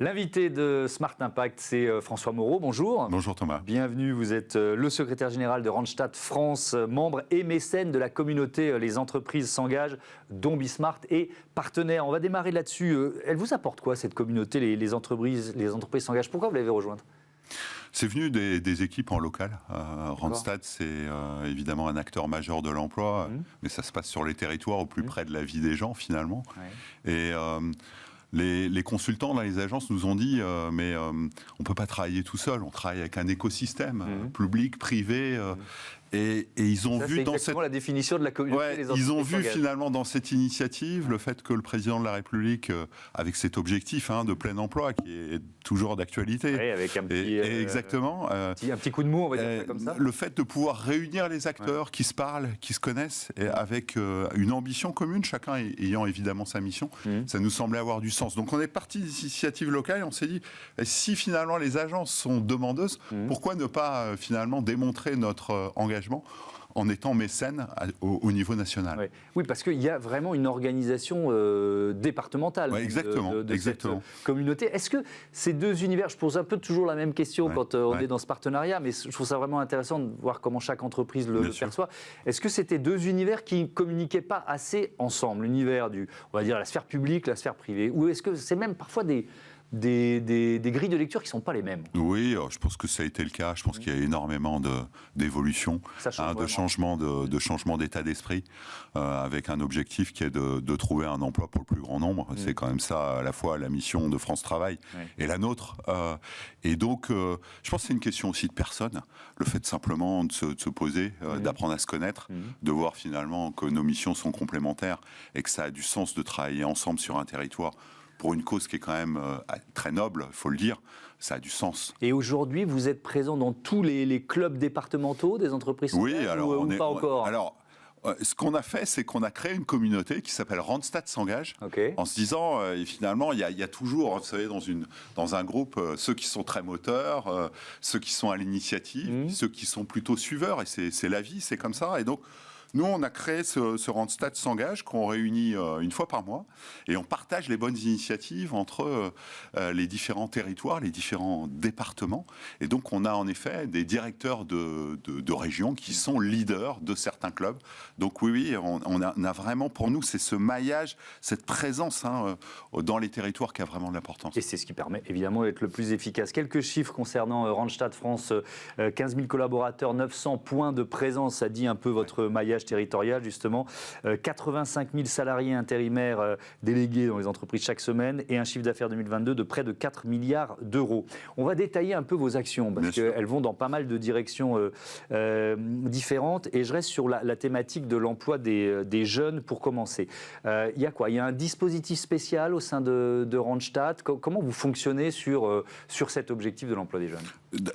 L'invité de Smart Impact, c'est François Moreau. Bonjour. Bonjour Thomas. Bienvenue, vous êtes le secrétaire général de Randstad France, membre et mécène de la communauté Les entreprises s'engagent, dont Bismart est partenaire. On va démarrer là-dessus. Elle vous apporte quoi cette communauté, les entreprises s'engagent? Pourquoi vous l'avez rejointe? C'est venu des équipes en local. Randstad, c'est évidemment un acteur majeur de l'emploi, mais ça se passe sur les territoires, au plus près de la vie des gens finalement. Et les consultants dans les agences nous ont dit mais on ne peut pas travailler tout seul, on travaille avec un écosystème public, privé. Et ils ont vu dans cette la définition de la communauté. Ils ont vu finalement dans cette initiative le fait que le président de la République, avec cet objectif de plein emploi qui est toujours d'actualité, avec un petit, exactement, un petit coup de mou, on va dire ça comme ça. Le fait de pouvoir réunir les acteurs qui se parlent, qui se connaissent, et avec une ambition commune, chacun ayant évidemment sa mission, ça nous semblait avoir du sens. Donc on est parti d'initiatives locales et on s'est dit, si finalement les agences sont demandeuses, pourquoi ne pas finalement démontrer notre engagement en étant mécène au niveau national. Oui, parce qu'il y a vraiment une organisation départementale de cette communauté. Est-ce que ces deux univers, je pose un peu toujours la même question quand on est dans ce partenariat, mais je trouve ça vraiment intéressant de voir comment chaque entreprise le perçoit. Est-ce que c'était deux univers qui ne communiquaient pas assez ensemble? L'univers on va dire, la sphère publique, la sphère privée, ou est-ce que c'est même parfois des grilles de lecture qui ne sont pas les mêmes? Oui, je pense que ça a été le cas. Je pense qu'il y a énormément d'évolution, de changement d'état d'esprit, avec un objectif qui est de trouver un emploi pour le plus grand nombre. C'est quand même ça, à la fois la mission de France Travail et la nôtre. Et donc, je pense que c'est une question aussi de personne. Le fait simplement de se poser, d'apprendre à se connaître, de voir finalement que nos missions sont complémentaires et que ça a du sens de travailler ensemble sur un territoire pour une cause qui est quand même très noble, il faut le dire, ça a du sens. Et aujourd'hui, vous êtes présent dans tous les clubs départementaux des entreprises? Oui, alors ou pas encore? Alors, ce qu'on a fait, c'est qu'on a créé une communauté qui s'appelle Randstad s'engage, en se disant, finalement, il y a toujours, vous savez, dans un groupe, ceux qui sont très moteurs, ceux qui sont à l'initiative, ceux qui sont plutôt suiveurs, et c'est la vie, c'est comme ça, et donc nous, on a créé ce Randstad s'engage qu'on réunit une fois par mois et on partage les bonnes initiatives entre les différents territoires, les différents départements. Et donc, on a en effet des directeurs de régions qui sont leaders de certains clubs. Donc oui, on a vraiment, pour nous, c'est ce maillage, cette présence dans les territoires qui a vraiment de l'importance. Et c'est ce qui permet évidemment d'être le plus efficace. Quelques chiffres concernant Randstad France, 15 000 collaborateurs, 900 points de présence, ça dit un peu votre maillage territorial justement, 85 000 salariés intérimaires délégués dans les entreprises chaque semaine et un chiffre d'affaires 2022 de près de 4 milliards d'euros. On va détailler un peu vos actions parce qu'elles vont dans pas mal de directions différentes et je reste sur la thématique de l'emploi des jeunes pour commencer. Il y a quoi? Il y a un dispositif spécial au sein de Randstad. Comment vous fonctionnez sur cet objectif de l'emploi des jeunes?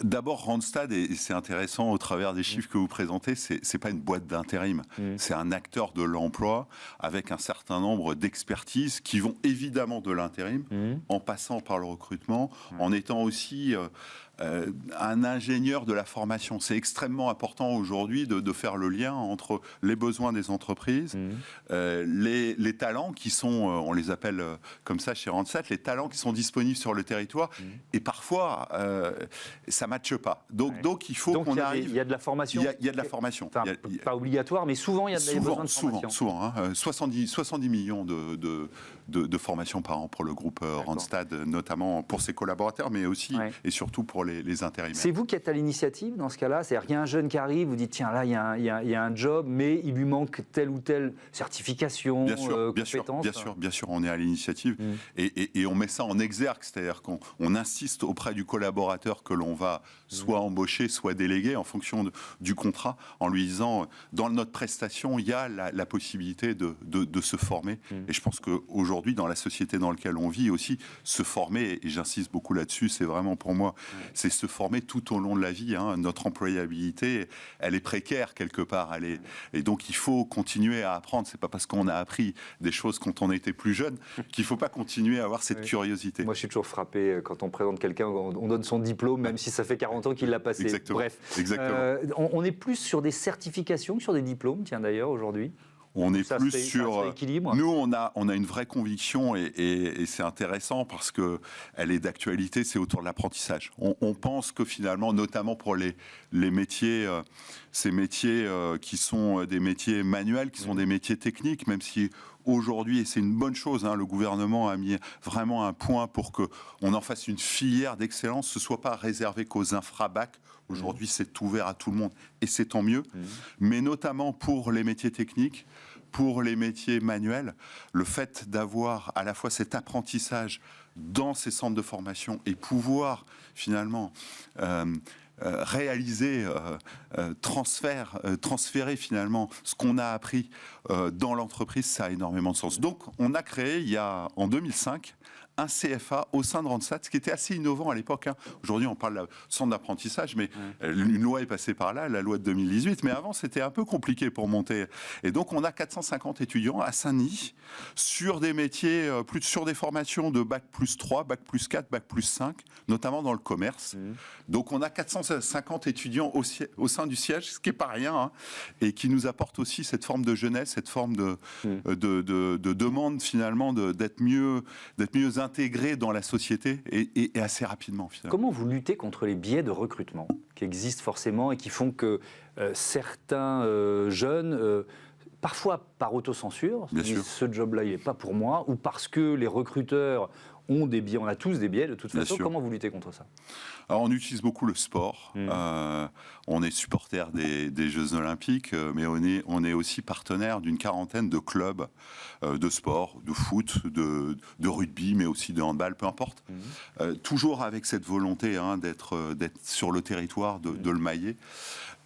D'abord, Randstad, et c'est intéressant au travers des chiffres que vous présentez, c'est pas une boîte d'intérim. C'est un acteur de l'emploi avec un certain nombre d'expertises qui vont évidemment de l'intérim, en passant par le recrutement, en étant aussi un ingénieur de la formation. C'est extrêmement important aujourd'hui de faire le lien entre les besoins des entreprises, les talents qui sont, on les appelle comme ça chez Randstad, les talents qui sont disponibles sur le territoire, et parfois ça ne matche pas. Donc il faut qu'on arrive... Il y a de la formation. Il y a de la formation. Enfin, pas obligatoire, mais souvent il y a des besoins de formation. Souvent. 70 millions de formations par an pour le groupe Randstad, notamment pour ses collaborateurs, mais aussi et surtout pour les intérimaires. C'est vous qui êtes à l'initiative dans ce cas-là? C'est-à-dire qu'il y a un jeune qui arrive, vous dites tiens là il y a un job, mais il lui manque telle ou telle certification, compétence. Bien sûr, on est à l'initiative et on met ça en exergue, c'est-à-dire qu'on insiste auprès du collaborateur que l'on va soit embaucher, soit déléguer en fonction du contrat, en lui disant dans notre prestation il y a la possibilité de se former. Et je pense qu'aujourd'hui dans la société dans laquelle on vit aussi, se former, et j'insiste beaucoup là-dessus, c'est vraiment pour moi, c'est se former tout au long de la vie. Notre employabilité, elle est précaire quelque part. Et donc il faut continuer à apprendre. C'est pas parce qu'on a appris des choses quand on était plus jeune qu'il faut pas continuer à avoir cette curiosité. Moi je suis toujours frappé quand on présente quelqu'un, on donne son diplôme, même si ça fait 40 ans qu'il l'a passé. Exactement. Bref, Exactement. On est plus sur des certifications que sur des diplômes, tiens d'ailleurs aujourd'hui. On est ça, plus sur. équilibre. Nous, on a une vraie conviction et c'est intéressant parce que elle est d'actualité. C'est autour de l'apprentissage. On pense que finalement, notamment pour les métiers, ces métiers qui sont des métiers manuels, qui sont des métiers techniques, même si aujourd'hui, et c'est une bonne chose, le gouvernement a mis vraiment un point pour que on en fasse une filière d'excellence. Ce soit pas réservé qu'aux infra-bac. Aujourd'hui, c'est ouvert à tout le monde et c'est tant mieux. Mais notamment pour les métiers techniques, pour les métiers manuels, le fait d'avoir à la fois cet apprentissage dans ces centres de formation et pouvoir finalement réaliser, transférer finalement ce qu'on a appris dans l'entreprise, ça a énormément de sens. Donc, on a créé, en 2005, un CFA au sein de Randstad, ce qui était assez innovant à l'époque. Aujourd'hui, on parle de centre d'apprentissage, mais une loi est passée par là, la loi de 2018. Mais avant, c'était un peu compliqué pour monter. Et donc, on a 450 étudiants à Saint-Denis sur des métiers, sur des formations de bac plus 3, bac plus 4, bac plus 5, notamment dans le commerce. Donc, on a 450 étudiants au sein du siège, ce qui n'est pas rien, et qui nous apporte aussi cette forme de jeunesse, cette forme de demande finalement d'être mieux intégrés dans la société et assez rapidement. Finalement. Comment vous luttez contre les biais de recrutement qui existent forcément et qui font que certains jeunes, parfois par autocensure, disent ce job-là, il n'est pas pour moi, ou parce que les recruteurs ont des biais, on a tous des biais de toute façon. Comment vous luttez contre ça? Alors, on utilise beaucoup le sport. On est supporter des Jeux Olympiques, mais on est aussi partenaire d'une quarantaine de clubs de sport, de foot, de rugby, mais aussi de handball, peu importe. Toujours avec cette volonté d'être sur le territoire, de le mailler.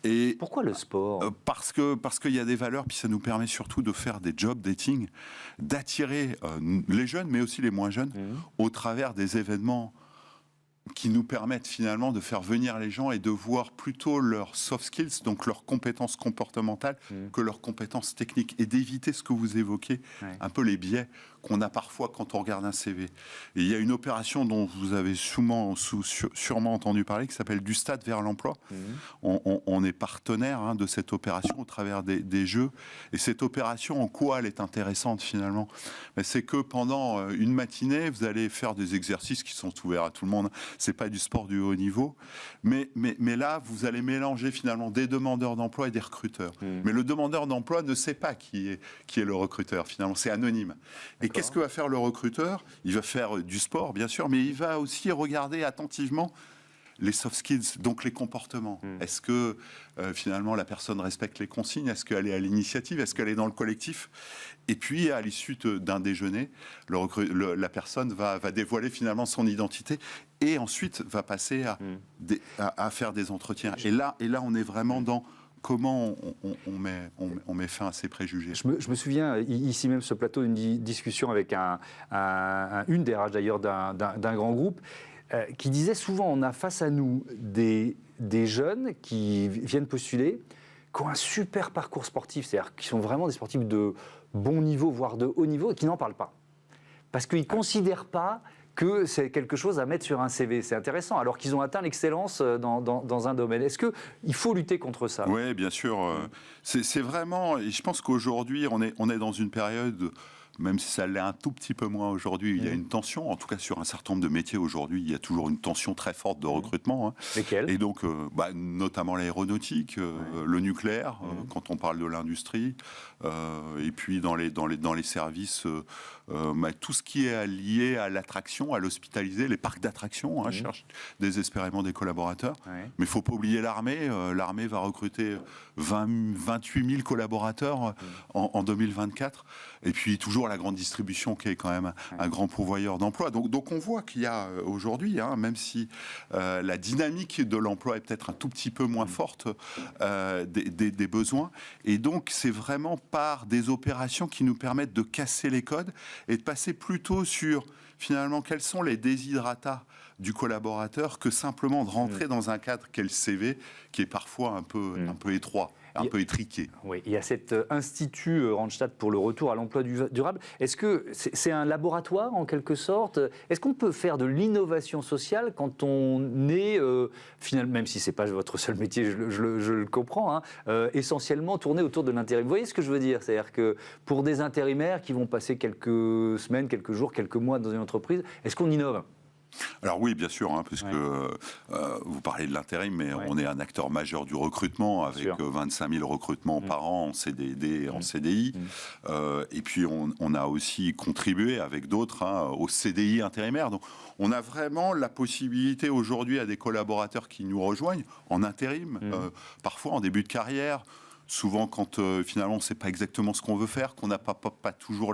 Et pourquoi le sport? Parce qu'il y a des valeurs, puis ça nous permet surtout de faire des job dating, d'attirer les jeunes, mais aussi les moins jeunes, au travers des événements qui nous permettent finalement de faire venir les gens et de voir plutôt leurs soft skills, donc leurs compétences comportementales, que leurs compétences techniques, et d'éviter ce que vous évoquez, un peu les biais qu'on a parfois quand on regarde un CV. Et il y a une opération dont vous avez sûrement entendu parler qui s'appelle Du Stade vers l'emploi. On est partenaire de cette opération au travers des Jeux. Et cette opération, en quoi elle est intéressante finalement? C'est que pendant une matinée, vous allez faire des exercices qui sont ouverts à tout le monde. C'est pas du sport du haut niveau, mais là, vous allez mélanger finalement des demandeurs d'emploi et des recruteurs. Mais le demandeur d'emploi ne sait pas qui est le recruteur, finalement, c'est anonyme. Et qu'est-ce que va faire le recruteur? Il va faire du sport, bien sûr, mais il va aussi regarder attentivement les soft skills, donc les comportements. Est-ce que finalement la personne respecte les consignes? Est-ce qu'elle est à l'initiative? Est-ce qu'elle est dans le collectif? Et puis, à l'issue d'un déjeuner, la personne va dévoiler finalement son identité et ensuite va passer à faire des entretiens. Et là, on est vraiment dans comment on met fin à ces préjugés. Je me souviens, ici même, ce plateau, d'une discussion avec une DRH d'ailleurs d'un grand groupe, qui disait souvent, on a face à nous des jeunes qui viennent postuler, qui ont un super parcours sportif, c'est-à-dire qui sont vraiment des sportifs de bon niveau, voire de haut niveau, et qui n'en parlent pas. Parce qu'ils ne considèrent pas que c'est quelque chose à mettre sur un CV. C'est intéressant, alors qu'ils ont atteint l'excellence dans un domaine. Est-ce qu'il faut lutter contre ça? Oui, bien sûr. C'est vraiment... Et je pense qu'aujourd'hui, on est dans une période... Même si ça l'est un tout petit peu moins aujourd'hui, il y a une tension, en tout cas sur un certain nombre de métiers aujourd'hui, il y a toujours une tension très forte de recrutement. Lesquels? Et donc, notamment l'aéronautique, le nucléaire, quand on parle de l'industrie, et puis dans les services, tout ce qui est lié à l'attraction, à l'hospitaliser, les parcs d'attraction cherchent désespérément des collaborateurs. Mais il ne faut pas oublier l'armée. L'armée va recruter 28 000 collaborateurs en 2024. Et puis toujours la grande distribution qui est quand même un grand pourvoyeur d'emploi. Donc on voit qu'il y a aujourd'hui, même si la dynamique de l'emploi est peut-être un tout petit peu moins forte, des besoins. Et donc c'est vraiment par des opérations qui nous permettent de casser les codes et de passer plutôt sur finalement quels sont les desiderata du collaborateur que simplement de rentrer dans un cadre qu'est le CV, qui est parfois un peu étroit. un peu étriqué. Oui, il y a cet institut Randstad pour le retour à l'emploi durable. Est-ce que c'est un laboratoire en quelque sorte? Est-ce qu'on peut faire de l'innovation sociale quand on est, finalement, même si ce n'est pas votre seul métier, je le comprends, essentiellement tourné autour de l'intérim? Vous voyez ce que je veux dire? C'est-à-dire que pour des intérimaires qui vont passer quelques semaines, quelques jours, quelques mois dans une entreprise, est-ce qu'on innove? Alors oui, bien sûr, puisque vous parlez de l'intérim, mais on est un acteur majeur du recrutement, avec 25 000 recrutements par an en CDD, en CDI. Et puis on a aussi contribué avec d'autres au CDI intérimaire. Donc on a vraiment la possibilité aujourd'hui à des collaborateurs qui nous rejoignent en intérim, parfois en début de carrière, souvent quand finalement on ne sait pas exactement ce qu'on veut faire, qu'on n'a pas toujours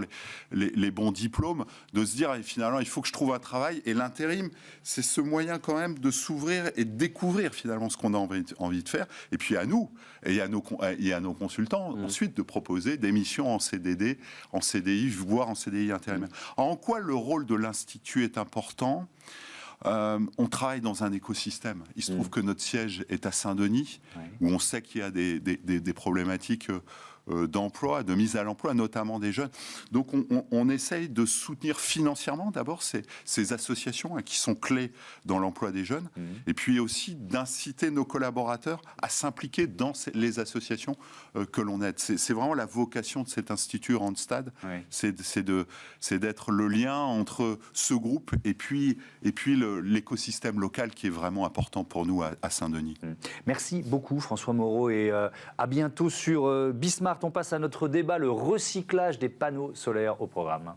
les bons diplômes, de se dire finalement il faut que je trouve un travail. Et l'intérim, c'est ce moyen quand même de s'ouvrir et de découvrir finalement ce qu'on a envie de faire. Et puis à nous et à nos consultants ensuite de proposer des missions en CDD, en CDI, voire en CDI intérimaire. Alors, en quoi le rôle de l'Institut est important ? On travaille dans un écosystème. Il se trouve que notre siège est à Saint-Denis, où on sait qu'il y a des problématiques d'emploi, de mise à l'emploi, notamment des jeunes. Donc on essaye de soutenir financièrement d'abord ces associations qui sont clés dans l'emploi des jeunes, et puis aussi d'inciter nos collaborateurs à s'impliquer dans les associations que l'on aide. C'est vraiment la vocation de cet institut Randstad, c'est d'être le lien entre ce groupe et puis l'écosystème local qui est vraiment important pour nous à Saint-Denis. Merci beaucoup François Moreau, et à bientôt sur Bismart. On passe à notre débat, le recyclage des panneaux solaires au programme.